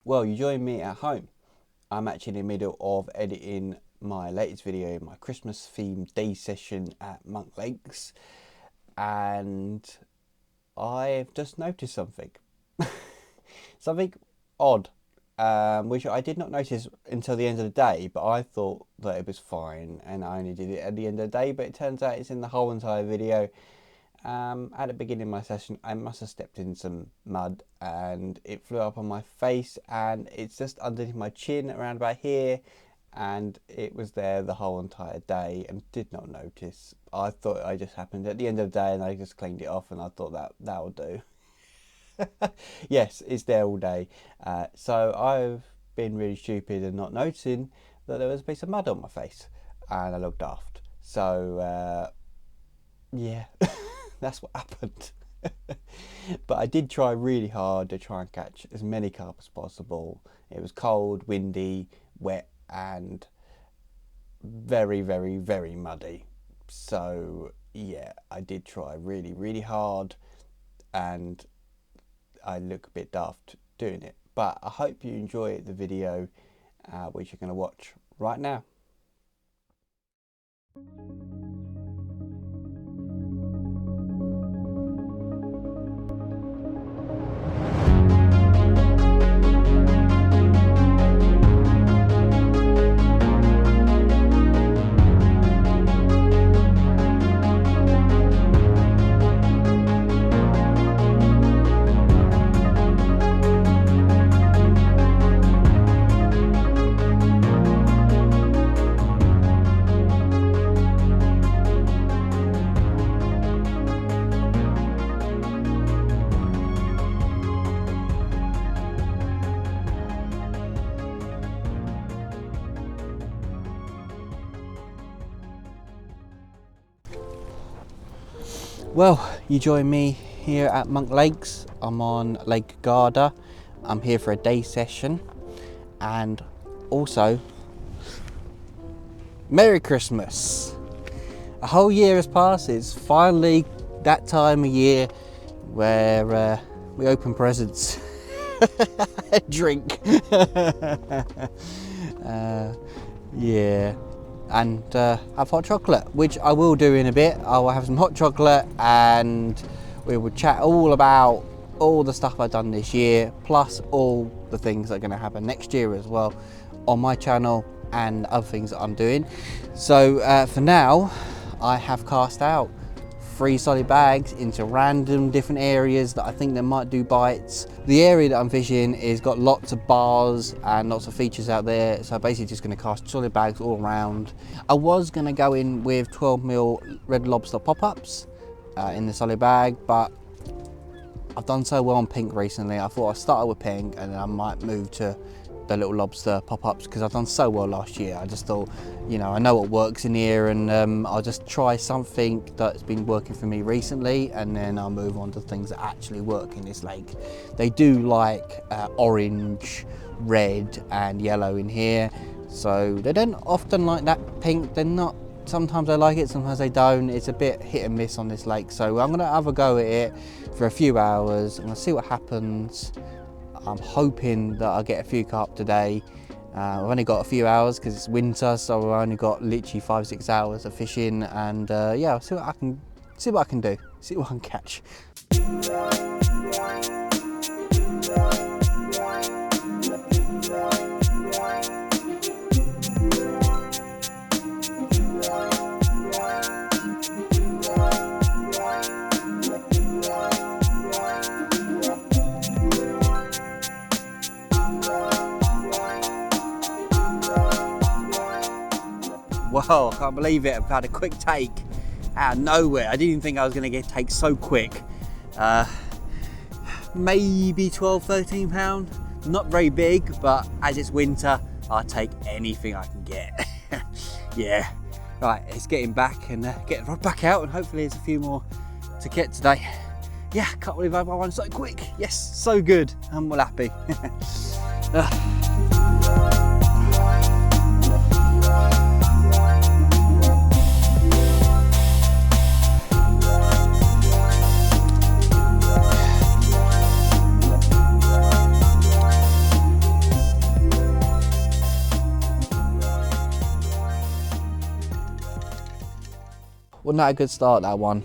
Well, you join me at home. I'm actually in the middle of editing my latest video, my Christmas themed day session at Monk Lakes, and I've just noticed something. Something odd, which I did not notice until the end of the day, but I thought that it was fine and I only did it at the end of the day, but it turns out it's in the whole entire video. At the beginning of my session, I must have stepped in some mud and it flew up on my face, and it's just underneath my chin around about here, and it was there the whole entire day and did not notice. I thought I just happened at the end of the day and I just cleaned it off, and I thought that will do. Yes, it's there all day. So I've been really stupid and not noticing that there was a piece of mud on my face, and I looked daft. So yeah. That's what happened. But I did try really hard to try and catch as many carp as possible. It was cold, windy, wet, and very, very, very muddy. So yeah, I did try really, really hard, and I look a bit daft doing it. But I hope you enjoy the video, which you're going to watch right now. Well, you join me here at Monk Lakes. I'm on Lake Garda. I'm here for a day session, and also Merry Christmas. A whole year has passed. It's finally that time of year where we open presents, drink. Yeah. And have hot chocolate, which I will do in a bit. I will have some hot chocolate and we will chat all about all the stuff I've done this year, plus all the things that are going to happen next year as well on my channel and other things that I'm doing. So for now, I have cast out 3 solid bags into random different areas that I think they might do bites. The area that I'm fishing is got lots of bars and lots of features out there, so I'm basically just going to cast solid bags all around. I was going to go in with 12mm red lobster pop-ups in the solid bag, but I've done so well on pink recently. I thought I'd start with pink and then I might move to the little lobster pop-ups because I've done so well last year. I just thought, you know, I know what works in here, and I'll just try something that's been working for me recently, and then I'll move on to things that actually work in this lake. They do like orange, red and yellow in here, so they don't often like that pink. They're not, sometimes they like it, sometimes they don't. It's a bit hit and miss on this lake, so I'm gonna have a go at it for a few hours. I'm gonna see what happens. I'm hoping that I'll get a few carp today. I've only got a few hours because it's winter, so I've only got literally 5-6 hours of fishing, and yeah, I'll see what I can do, see what I can catch. Wow, I can't believe it. I've had a quick take out of nowhere. I didn't even think I was going to get take so quick. Maybe 12-13 pound. Not very big, but as it's winter, I'll take anything I can get. Yeah. Right, it's getting back and get the rod back out, and hopefully there's a few more to get today. Yeah, can't believe I had my one so quick. Yes, so good. I'm well happy. not a good start, that one.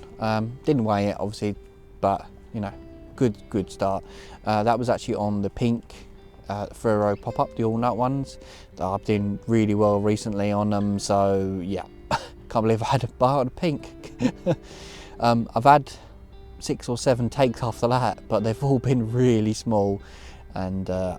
Didn't weigh it obviously, but you know, good start. That was actually on the pink fluoro pop-up, the all nut ones. I've done really well recently on them, so yeah. Can't believe I had a bite on a pink. I've had 6 or 7 takes after that, but they've all been really small, and they're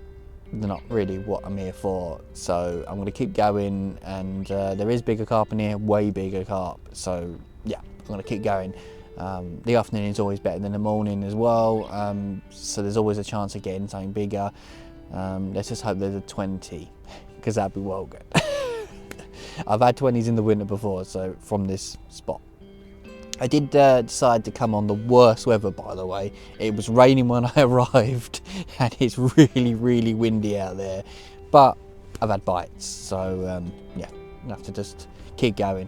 not really what I'm here for. So I'm going to keep going, and there is bigger carp in here, way bigger carp. So yeah, I'm going to keep going. The afternoon is always better than the morning as well, so there's always a chance of getting something bigger. Let's just hope there's a 20, because that'd be well good. I've had 20s in the winter before, so from this spot. I did decide to come on the worst weather, by the way. It was raining when I arrived, and it's really windy out there. But I've had bites, so yeah, I have to just keep going.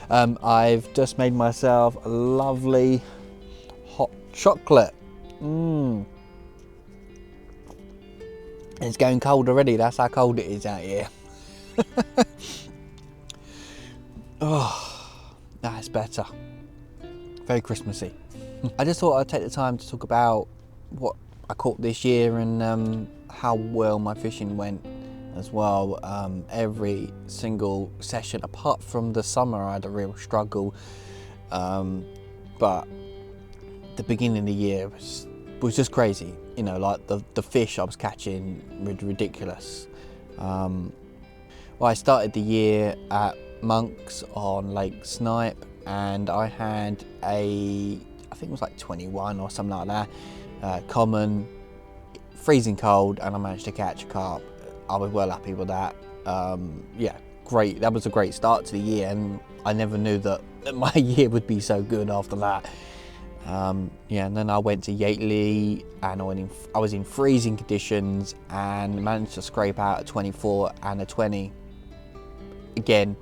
I've just made myself a lovely hot chocolate. It's going cold already. That's how cold it is out here. Oh, that's better. Very Christmassy. I just thought I'd take the time to talk about what I caught this year and how well my fishing went as well. Every single session, apart from the summer, I had a real struggle. But the beginning of the year was just crazy. You know, like the fish I was catching were ridiculous. Well, I started the year at Monks on Lake Snipe, and I had I think it was like 21 or something like that, common, freezing cold, and I managed to catch a carp. I was well happy with that. Yeah, great. That was a great start to the year, and I never knew that my year would be so good after that. Yeah, and then I went to Yateley, and I was in freezing conditions and managed to scrape out a 24 and a 20. Again,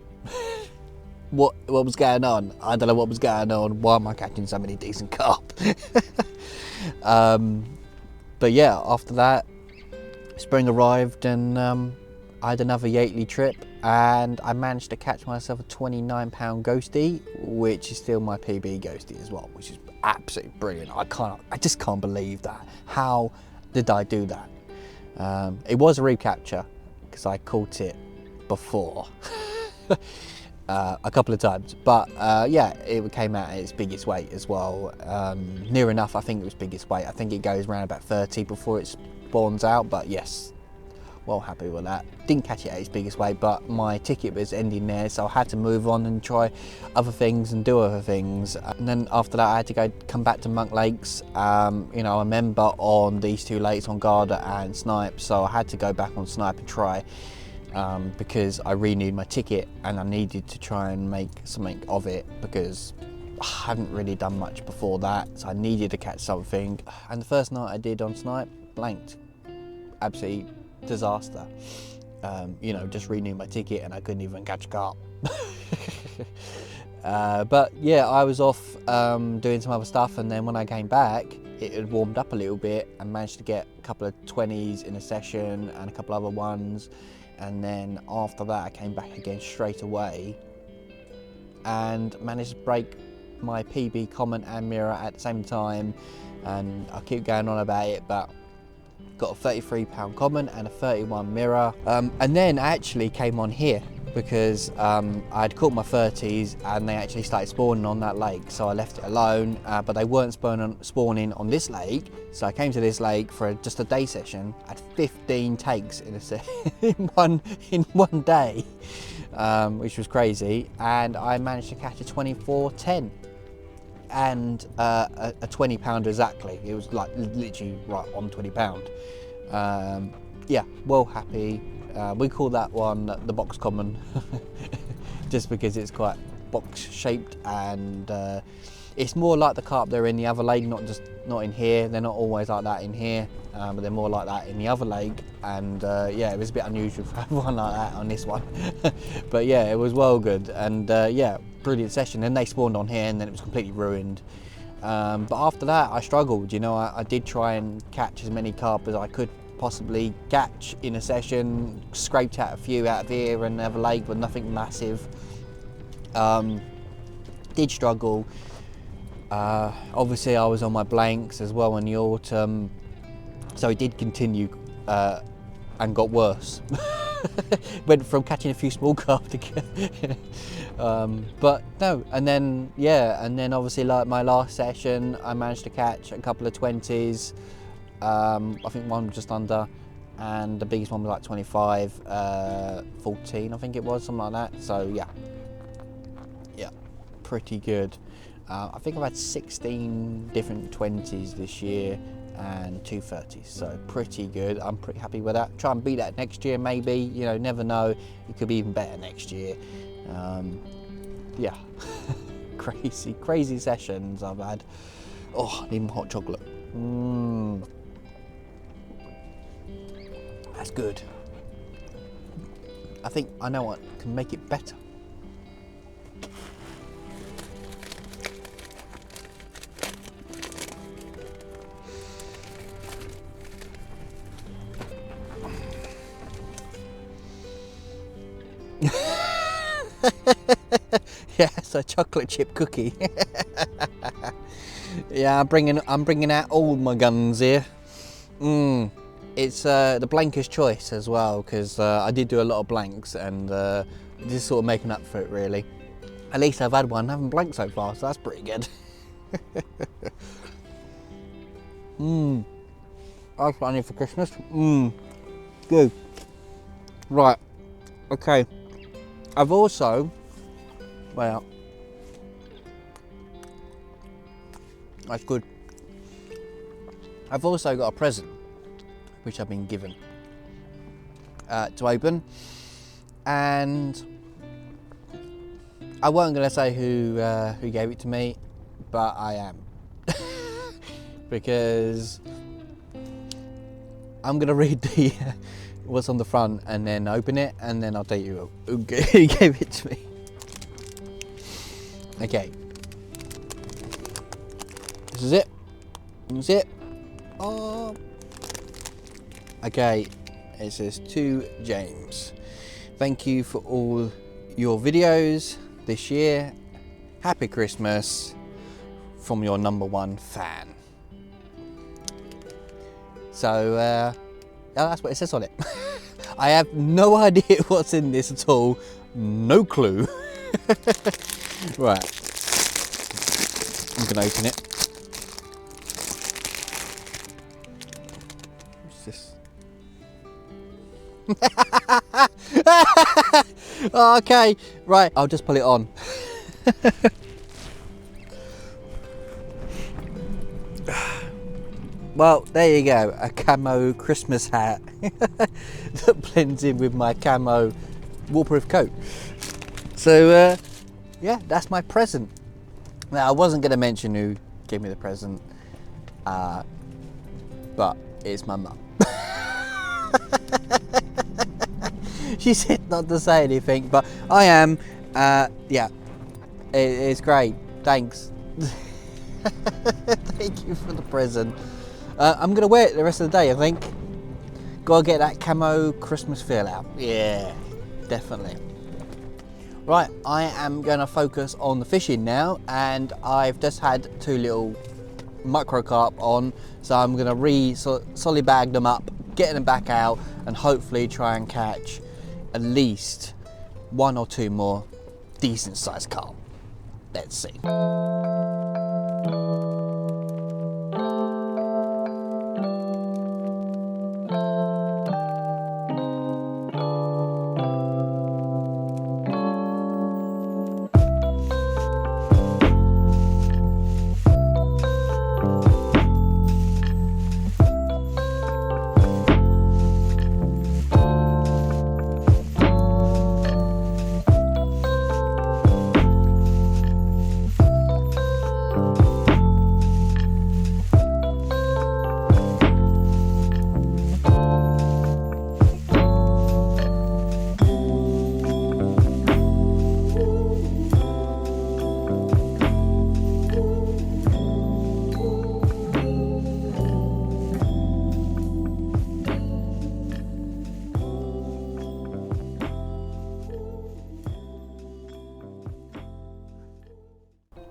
what was going on? I don't know what was going on. Why am I catching so many decent carp? But yeah, after that, spring arrived, and I had another Yateley trip, and I managed to catch myself a 29-pound ghostie, which is still my PB ghostie as well, which is absolutely brilliant. I just can't believe that. How did I do that? It was a recapture, because I caught it before a couple of times, but yeah, it came out at its biggest weight as well. Near enough, I think it was biggest weight. I think it goes around about 30 before it spawns out, but yes, well happy with that. Didn't catch it at its biggest weight, but my ticket was ending there, so I had to move on and try other things and do other things. And then after that, I had to come back to Monk Lakes. You know, I'm a member on these 2 lakes, on Garda and Snipe, so I had to go back on Snipe and try, because I renewed my ticket and I needed to try and make something of it, because I hadn't really done much before that, so I needed to catch something. And the first night I did on Snipe, blanked. Absolutely disaster. You know, just renewed my ticket and I couldn't even catch a carp. But yeah, I was off doing some other stuff, and then when I came back, it had warmed up a little bit and managed to get a couple of 20s in a session and a couple other ones. And then after that, I came back again straight away and managed to break my PB common and mirror at the same time. And I keep going on about it, but got a 33-pound common and a 31 mirror. And then I actually came on here because I'd caught my 30s and they actually started spawning on that lake, so I left it alone, but they weren't spawning on this lake, so I came to this lake for just a day session. I had 15 takes in one day, which was crazy, and I managed to catch a 24-10 and a 20-pounder exactly. It was like literally right on 20 pound. Yeah, well happy. We call that one the box common just because it's quite box shaped, and it's more like the carp they're in the other lake, not in here. They're not always like that in here, but they're more like that in the other lake. And yeah, it was a bit unusual for everyone like that on this one. But yeah, it was well good, and yeah, brilliant session. Then they spawned on here and then it was completely ruined. But after that I struggled, you know. I did try and catch as many carp as I could possibly catch in a session, scraped out a few out of here and another lake, but nothing massive. did struggle. Obviously I was on my blanks as well in the autumn, so it did continue and got worse. Went from catching a few small carp to but no, and then yeah, and then obviously like my last session I managed to catch a couple of 20s. I think one was just under, and the biggest one was like 25, 14 I think it was, something like that. So yeah, pretty good. I think I've had 16 different 20s this year and 2 30s, so pretty good. I'm pretty happy with that. Try and beat that next year maybe, you know, never know, it could be even better next year. Yeah, crazy sessions I've had. Oh, I need more hot chocolate. That's good. I think I know what can make it better. Yeah, it's a chocolate chip cookie. Yeah, I'm bringing out all my guns here. It's the blanker's choice as well, because I did do a lot of blanks, and just sort of making up for it really. At least I've had one, I haven't blanked so far, so that's pretty good. That's what I need for Christmas. Good. Right. Okay. I've also, well, that's good. I've also got a present which I've been given to open, and I wasn't going to say who gave it to me, but I am. Because I'm going to read the what's on the front and then open it, and then I'll tell you who gave it to me. Okay, this is it. This is it. Oh. Okay, it says to James, thank you for all your videos this year. Happy Christmas from your #1 fan. So yeah, that's what it says on it. I have no idea what's in this at all. No clue. Right. I'm gonna open it. What's this? Oh, okay, right, I'll just pull it on. Well, there you go, a camo Christmas hat that blends in with my camo waterproof coat. So yeah, that's my present. Now, I wasn't going to mention who gave me the present, but it's my mum. She said not to say anything, but I am. Yeah, it's great. Thanks. Thank you for the present. I'm going to wear it the rest of the day, I think. Gotta get that camo Christmas feel out. Yeah, definitely. Right, I am going to focus on the fishing now, and I've just had 2 little micro carp on, so I'm going to solid bag them up, get them back out, and hopefully try and catch at least 1 or 2 more decent sized carp. Let's see.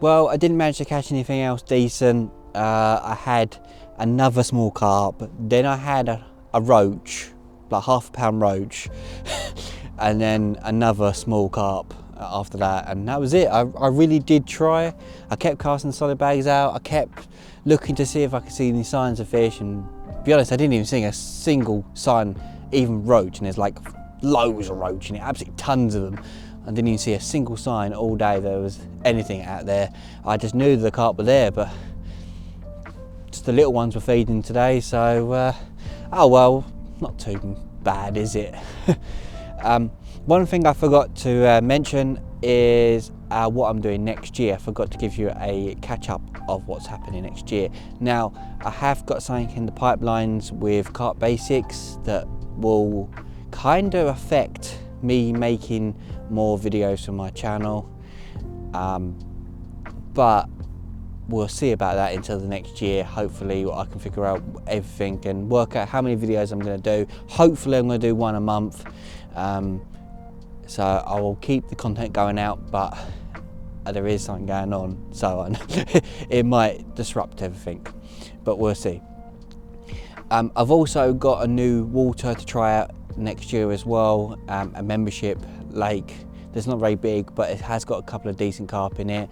Well, I didn't manage to catch anything else decent. I had another small carp, then I had a roach, like half a pound roach, and then another small carp after that, and that was it. I really did try. I kept casting solid bags out, I kept looking to see if I could see any signs of fish, and to be honest, I didn't even see a single sign, even roach, and there's like loads of roach in it, absolutely tons of them. I didn't even see a single sign all day there was anything out there. I just knew the carp were there, but just the little ones were feeding today, so oh well, not too bad, is it? One thing I forgot to mention is what I'm doing next year. I forgot to give you a catch up of what's happening next year. Now, I have got something in the pipelines with Carp Basics that will kind of affect me making more videos for my channel, but we'll see about that until the next year. Hopefully I can figure out everything and work out how many videos I'm going to do. Hopefully I'm going to do one a month. So I will keep the content going out, but there is something going on, so it might disrupt everything, but we'll see. I've also got a new water to try out next year as well, a membership lake that's not very big, but it has got a couple of decent carp in it,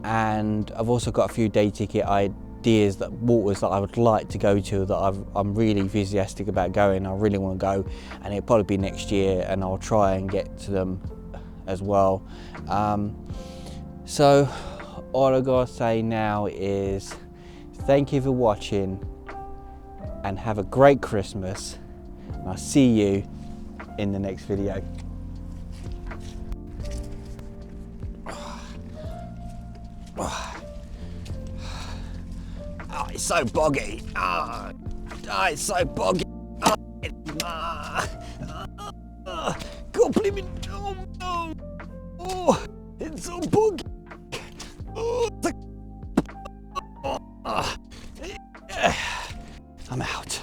and I've also got a few day ticket ideas, that waters that I would like to go to, that I'm really enthusiastic about going. I really want to go, and it'll probably be next year, and I'll try and get to them as well. So all I gotta say now is thank you for watching, and have a great Christmas, and I'll see you in the next video. Oh, it's so boggy. Oh, it's so boggy. God, believe me. Oh, it's so boggy. I'm out.